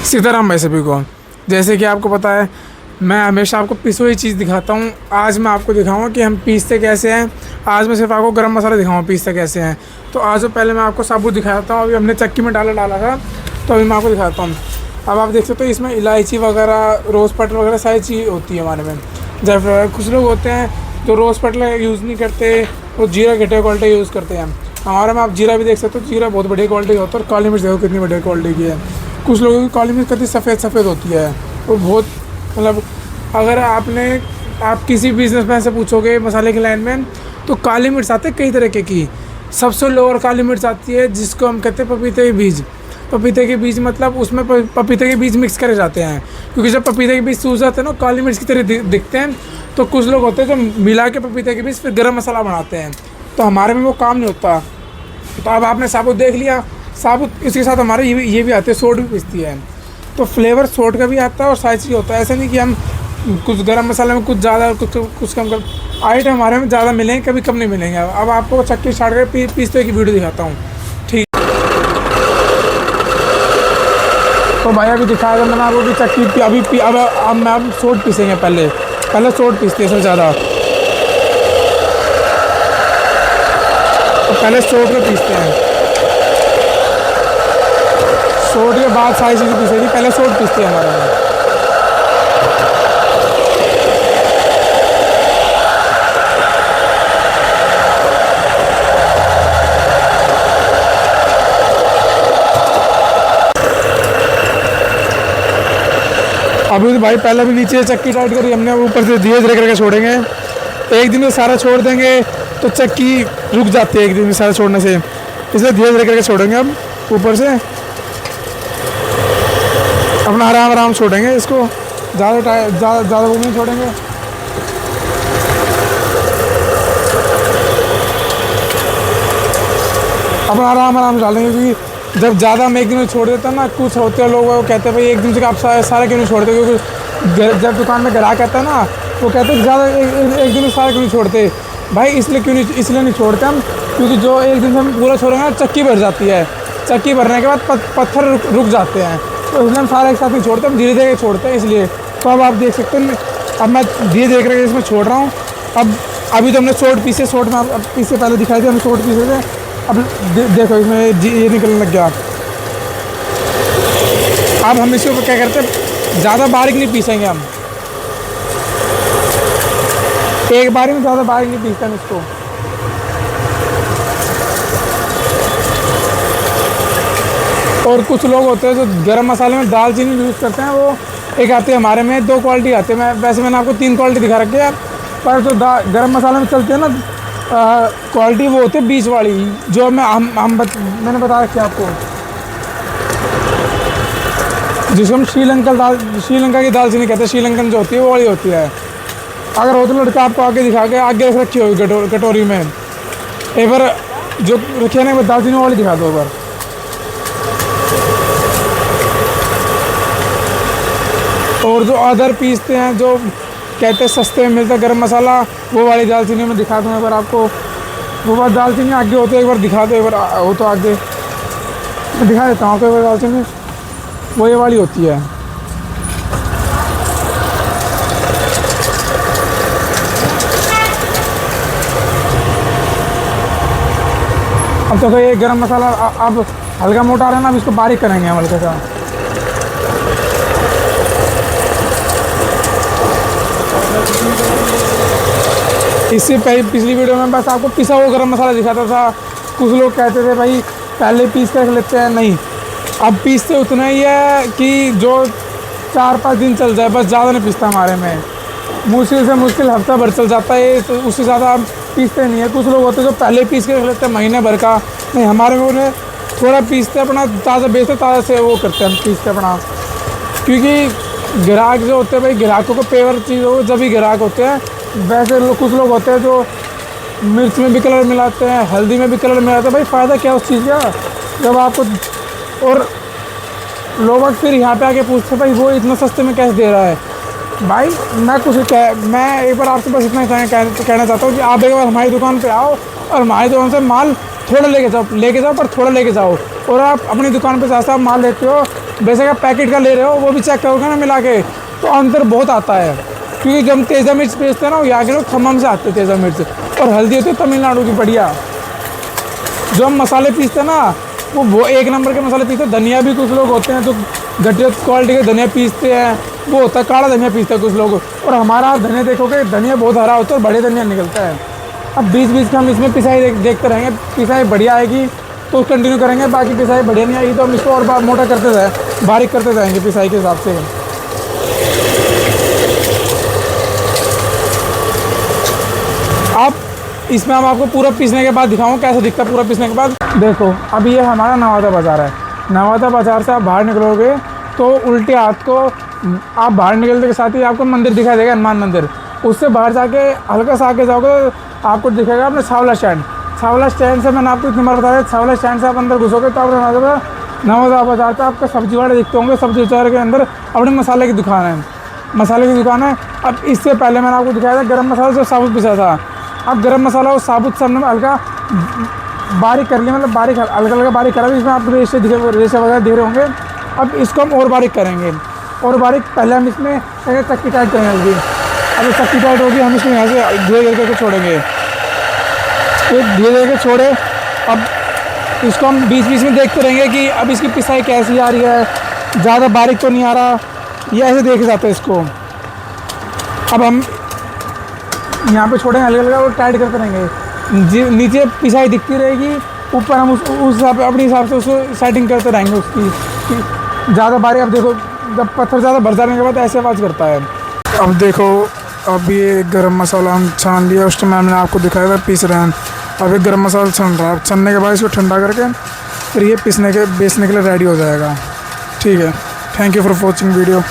सीताराम भाई सभी को। जैसे कि आपको पता है, मैं हमेशा आपको पिसी हुई चीज़ दिखाता हूँ। आज मैं आपको दिखाऊंगा कि हम पीसते कैसे हैं। आज मैं सिर्फ आपको गरम मसाला दिखाऊंगा पीसते कैसे हैं। तो आज पहले मैं आपको साबुत दिखाता हूँ। अभी हमने चक्की में डाला था, तो अभी मैं आपको दिखाता हूँ। अब आप देख सकते हो इसमें इलायची वगैरह, रोज़ पटर वगैरह सारी चीज़ होती है हमारे में। जब कुछ लोग होते हैं जो रोज़ पटर यूज़ नहीं करते, वो जीरा घटिया क्वालिटी यूज़ करते हैं। हमारे में आप जीरा भी देख सकते हो, जीरा बहुत बढ़िया क्वालिटी का होता है। और काली मिर्च देखो कितनी बढ़िया क्वालिटी की है। कुछ लोगों की काली मिर्च कितनी सफ़ेद होती है, वो बहुत मतलब अगर आप किसी बिजनेसमैन से पूछोगे मसाले की लाइन में, तो काली मिर्च आती है कई तरीके की। सबसे लोअर काली मिर्च आती है जिसको हम कहते हैं पपीते के बीज। पपीते के बीज मतलब उसमें पपीते के बीज मिक्स करे जाते हैं, क्योंकि जब पपीते के बीज सूख जाते हैं ना, काली मिर्च की तरह दिखते हैं। तो कुछ लोग होते हैं जो मिला के पपीते के बीज फिर गरम मसाला बनाते हैं। तो हमारे में वो काम नहीं होता। तो अब आपने साबुत देख लिया, साबुत इसके साथ हमारे ये भी आते हैं, सोट भी पिसती है। तो फ्लेवर सोट का भी आता है और सारी चीज़ होता है। ऐसा नहीं कि हम कुछ गरम मसाले में कुछ ज़्यादा कुछ कम कर। आइटम हमारे में ज़्यादा मिलेंगे, कभी कम नहीं मिलेंगे। अब आपको चक्की छाड़ कर पीसते की वीडियो दिखाता हूँ। ठीक, तो भाई अभी दिखाया था मैंने आपको कि चक्की अब मैं आप सोट पीसेंगे। पहले सोट पीसते हैं सबसे ज़्यादा। तो पहले सोट में पीसते हैं, सोट के बाद सारी चीज़ें पीसेगी। पहले सोट पीसते हैं हमारे में। अभी तो भाई पहले भी नीचे चक्की टाइट करी हमने, ऊपर से धीरे धीरे करके छोड़ेंगे। एक दिन में सारा छोड़ देंगे तो चक्की रुक जाती है एक दिन में सारा छोड़ने से, इसलिए धीरे धीरे करके छोड़ेंगे। अब ऊपर से अपना आराम छोड़ेंगे इसको, ज़्यादा वो नहीं छोड़ेंगे। अपना आराम डालेंगे, क्योंकि जब ज़्यादा हम एक दिन में छोड़ देते हैं ना, कुछ होते हैं लोग वो कहते हैं भाई एक दिन से आप सारा क्यों नहीं छोड़ते, क्योंकि जब दुकान में ग्राहक आता है ना, वो कहते हैं ज़्यादा एक दिन में सारा क्यों नहीं छोड़ते। भाई इसलिए नहीं छोड़ते हम, क्योंकि जो एक दिन से हम पूरा छोड़ेंगे ना, चक्की भर जाती है। चक्की भरने के बाद पत्थर रुक जाते हैं, तो इसलिए हम सारा एक साथ नहीं छोड़ते, हम धीरे धीरे छोड़ते हैं इसलिए। तो अब आप देख सकते हैं, अब मैं धीरे धीरे करके इसमें छोड़ रहा हूँ। अभी तो हमने सोट में पीसे पहले दिखाई थे, हमने सोट पीसे थे। अब देखो इसमें ये निकलने लग गया। अब हम इसके ऊपर क्या करते हैं, ज़्यादा बारीक नहीं पीसेंगे हम, एक बारी में ज़्यादा बारीक नहीं पीसते हम इसको। और कुछ लोग होते हैं जो गरम मसाले में दालचीनी यूज़ करते हैं। वो एक आती है हमारे में, 2 क्वालिटी आती है। मैंने आपको 3 क्वालिटी दिखा रखी है। पर जो गरम मसाले में चलते हैं ना क्वालिटी, वो होती है बीच वाली, जो मैंने बता रखी है आपको, जिसको हम श्रीलंका की दालचीनी कहते हैं। श्रीलंकन जो होती है वो वाली होती है। अगर हो तो लड़का आपको आगे दिखा के आगे रख रखी होगी कटोरी में। एक बार जो रखी है ना, वो दालचीनी वाली दिखा दो एक बार। और जो अदर पीसते हैं, जो कहते हैं सस्ते में मिलता है गरम मसाला, वो वाली दालचीनी में दिखा दूँ एक बार आपको। वो बात दालचीनी आगे होती है, एक बार दिखा दो। एक बार हो तो आगे दिखा देता हूँ आपको। एक बार दालचीनी वो ये वाली होती है। अब तो ये गरम मसाला अब हल्का मोटा आ रहा है ना, अब इसको बारीक करेंगे हम हल्का सा। इससे पिछली वीडियो में बस आपको पिसा हुआ गरम मसाला दिखाता था। कुछ लोग कहते थे भाई पहले पीस कर लेते हैं, नहीं, अब पीसते उतना ही है कि जो 4-5 दिन चल जाए, बस ज़्यादा नहीं पीसता हमारे में। मुश्किल से मुश्किल हफ्ता भर चल जाता है, तो उससे ज़्यादा हम पीसते नहीं है। कुछ लोग होते हैं जो पहले पीस के रख लेते हैं महीने भर का, नहीं, हमारे में उन्हें थोड़ा पीसते अपना, ताज़ा बेचते, ताज़ा से वो करते हैं हम पीसते अपना। क्योंकि ग्राहक जो होते हैं भाई, ग्राहकों को पेवर चीज़ हो जब भी ग्राहक होते हैं। वैसे कुछ लोग होते हैं जो मिर्च में भी कलर मिलाते हैं, हल्दी में भी कलर मिलाते हैं। भाई फ़ायदा क्या उस चीज़ का, जब आपको और लोग फिर यहाँ पे आके पूछते भाई वो इतना सस्ते में कैसे दे रहा है। भाई मैं एक बार आपसे बस इतना कहना चाहता हूँ कि आप एक बार हमारी दुकान पे आओ और हमारी दुकान से माल थोड़ा लेके जाओ पर थोड़ा लेके जाओ, और आप अपनी दुकान पे साथ माल लेते हो, वैसे का पैकेट का ले रहे हो, वो भी चेक करोगे ना मिला के, तो अंतर बहुत आता है। क्योंकि जब हम तेज़ा मिर्च बेचते हैं ना, यहाँ के लोग खम्मम से आते हैं तेज़ा मिर्च, और हल्दी होती है तमिलनाडु की बढ़िया। जो हम मसाले पीसते हैं ना, वो एक नंबर के मसाले पीसते हैं। धनिया भी कुछ लोग होते हैं जो घटिया क्वालिटी के धनिया पीसते हैं, वो होता है काला धनिया पीसते हैं कुछ लोग। और हमारा धनिया देखोगे, धनिया बहुत हरा होता है और बड़े धनिया निकलता है। अब बीच बीच का हम इसमें पिसाई देखते रहेंगे, पिसाई बढ़िया आएगी तो कंटिन्यू करेंगे, बाकी पिसाई बढ़िया नहीं आएगी तो हम इसको और मोटा करते जाए, बारीक करते जाएंगे पिसाई के हिसाब से। अब इसमें हम आपको पूरा पीसने के बाद दिखाऊँ कैसे दिखता है पूरा पीसने के बाद। देखो अब ये हमारा नवादा बाज़ार है। नवादा बाज़ार से आप बाहर निकलोगे तो उल्टे हाथ को आप बाहर निकलने के साथ ही आपको मंदिर दिखाई देगा, हनुमान मंदिर। उससे बाहर जाके हल्का सा आगे जाओगे तो आपको दिखेगा अपने सावला स्टैंड। सावला स्टैंड से मैंने आपको इतनी बार बताया, सावला स्टैंड से आप अंदर घुसोगे तो आप नवादा बाज़ार से आपको सब्जी वाले दिखते होंगे। सब्जी वाले के अंदर अपने मसाले की दुकान है, मसाले की दुकान है। अब इससे पहले मैंने आपको दिखाया था गरम मसाला जो साबुत पिसा था। अब गरम मसाला और साबुत सब ने हल्का बारीक कर लिया, मतलब बारीक हल्का हल्का बारीक करा। इसमें आप रेशे वगैरह दे रहे होंगे। अब इसको हम और बारीक करेंगे, और बारीक पहले हम इसमें चक्की टाइट करेंगे। अब चक्की टाइट होगी, हम इसमें यहाँ से धीरे धीरे करके छोड़ेंगे, धीरे धीरे छोड़े। अब इसको हम बीच बीच में देखते रहेंगे कि अब इसकी पिसाई कैसी आ रही है, ज़्यादा बारीक तो नहीं आ रहा, ये ऐसे देखे जाते हैं इसको। अब हम यहाँ पे छोड़ेंगे हल्का हल्का और टाइट करते रहेंगे। नीचे पिसाई दिखती रहेगी, ऊपर हम उस हिसाब अपने हिसाब से उसको सेटिंग करते रहेंगे उसकी। ज़्यादा बारीक, अब देखो जब पत्थर ज़्यादा भर जाने के बाद ऐसे आवाज़ करता है। अब देखो अब ये गरम मसाला हम छान लिया, उस टाइम मैंने आपको दिखाया था पीस रहे हैं। अब ये गरम मसाला छन रहा है, छनने के बाद इसको ठंडा करके फिर ये बेचने के लिए रेडी हो जाएगा। ठीक है, thank you for watching video.